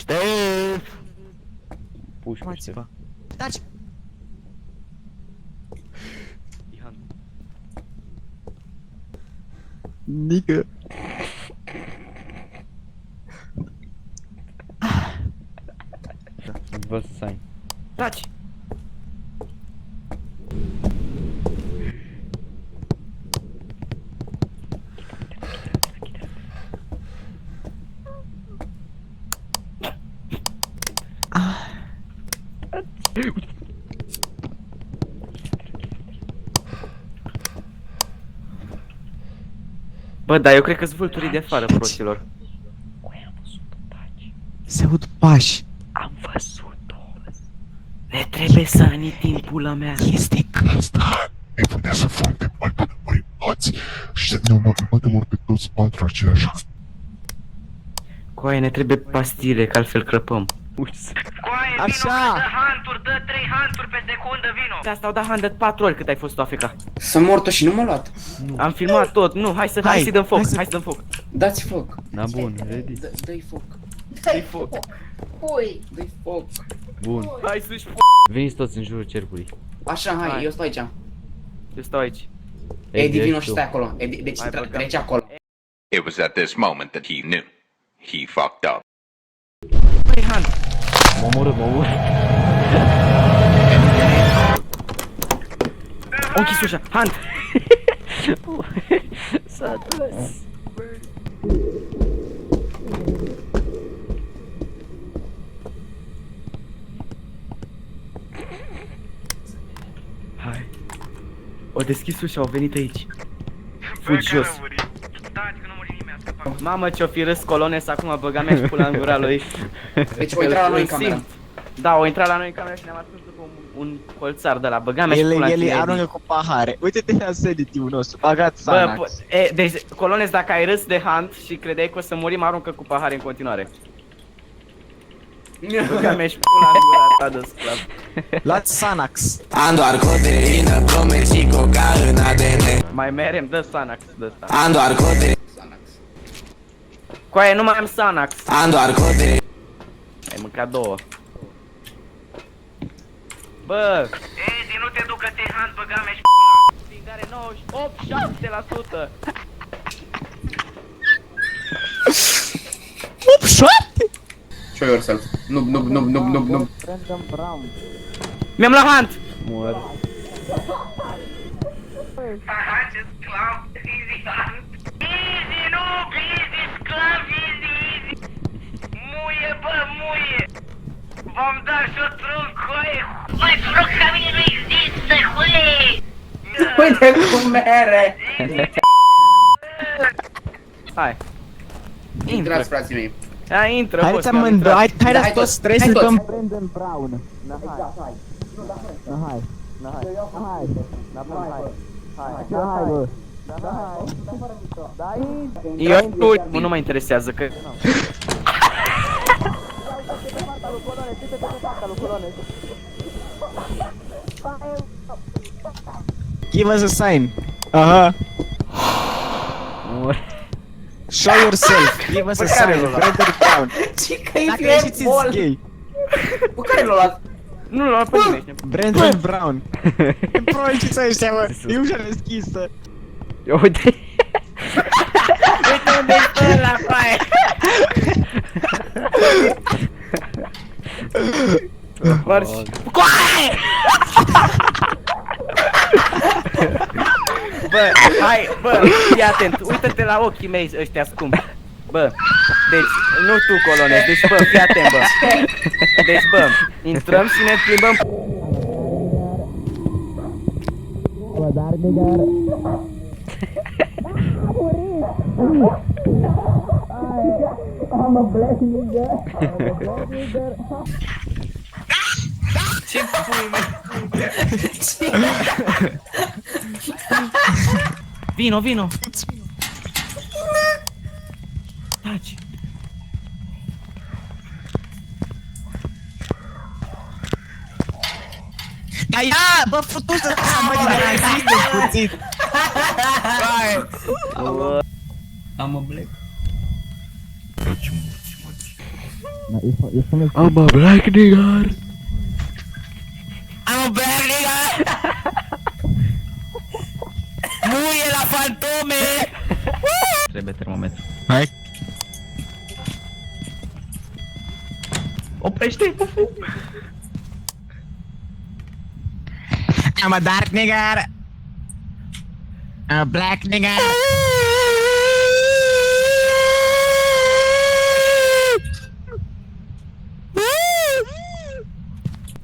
Ștef! Pușcă. Taci! Nică! Vă să sai. Taci! Bă, dar eu cred că-s vulturii de afară, prostilor. Se aud pași. Am văzut-o. Ne trebuie să anitim pula mea. Este Asta evoluează foarte mai bine, măi, toți și să ne omor pe toți patru același. Coaie, ne trebuie pastile, că altfel crăpăm. Coaie, Așa. vino, dă hunturi, dă 3 hunturi pe secundă, vino! De asta au dat hand de 4 ori cât ai fost tu AFK. Sunt mortă și nu m-a luat. Am filmat tot, nu, hai să dăm foc, hai să dăm foc. Dați foc. Da, bun, ready. Dă-i foc. Dă-i foc. Pui! Dă-i foc. Bun. Hai să-și Veniți toți în jurul cercului. Așa, hai, Hai. eu stau aici. Eu stau aici. Edi, vino și tu. stai acolo. Edi, deci Hai, băgăm. trece acolo. It was at this moment that he knew. He fucked up. Băi, hand. Mă omorât. O închis ușa, hand. S-a dus. Hai. O deschis ușa, au venit aici. Fugi jos. Taci că nu muri nimeni, scăpa. Mamă, ce-o fi râs Colones, acum băga mea și pula în gura lui. Deci o intra la noi în Îl cameră. simt. Da, o intra la noi în cameră și ne-am ascuns după un colțar de la băga mea și pula în ele tine, aruncă Edi. cu pahare. Uite-te la seditivul nostru, bagați Bă, Sanax. deci, Colones, dacă ai râs de Hunt și credeai că o să murim, aruncă cu pahare în continuare. Băga mea și pula în gura ta de sclav. Luați Sanax. Am doar coterină, bromer și coca în ADN. Mai merem, dă Sanax, dă ăsta. Am doar coterină, Coaie, nu mai am Sanax. am doar coterină. Ai mâncat două. Bă, Edi, nu te ducă te hunt, băga mea și stingare 98, 7%. 8-7! Show yourself. Noob. Mi-am luat Hunt. Mor. Aha, ce sclav, easy hunt. Easy, noob, easy, sclav, easy. Muie, bă, muie. V-am dat și o trunc, coaie. Băi, trunc ca mine nu există, coaie. Uite cum mere. Hai. Intră. Intrați, frații mei. Hai, intră, Haideți boss, că am amândoi, intrat. haideți Hai toți toți, trei hai să toți. dăm Brandon Brown. Eu nu mă interesează că... Give us a sign. Aha. Mor. Show yourself. Give us a sign. Brandon Brown. Ce că e Dacă ieșiți bol. gay. Cu care l-a luat? Nu l-am pe nimeni. Brandon Brown. Probabil ce să ăștia, mă. E ușa deschisă. Eu uite. Uite unde stă la coaie. Marș. Coaie! Bă, hai, bă, fii atent, uită-te la ochii mei ăștia scumpi. Bă, deci, nu tu, Colones, deci, bă, fii atent, bă. Deci, bă, intrăm și ne plimbăm. Ce pui, mă? Vino, vino. Taci. Ai, bă, futu să mă din nazistă puțin. Am a black. I'm a black nigger. I'm a black nigga! Muie la fantome! Trebuie termometru. Hai. Oprește! I'm a dark nigger. A black nigger.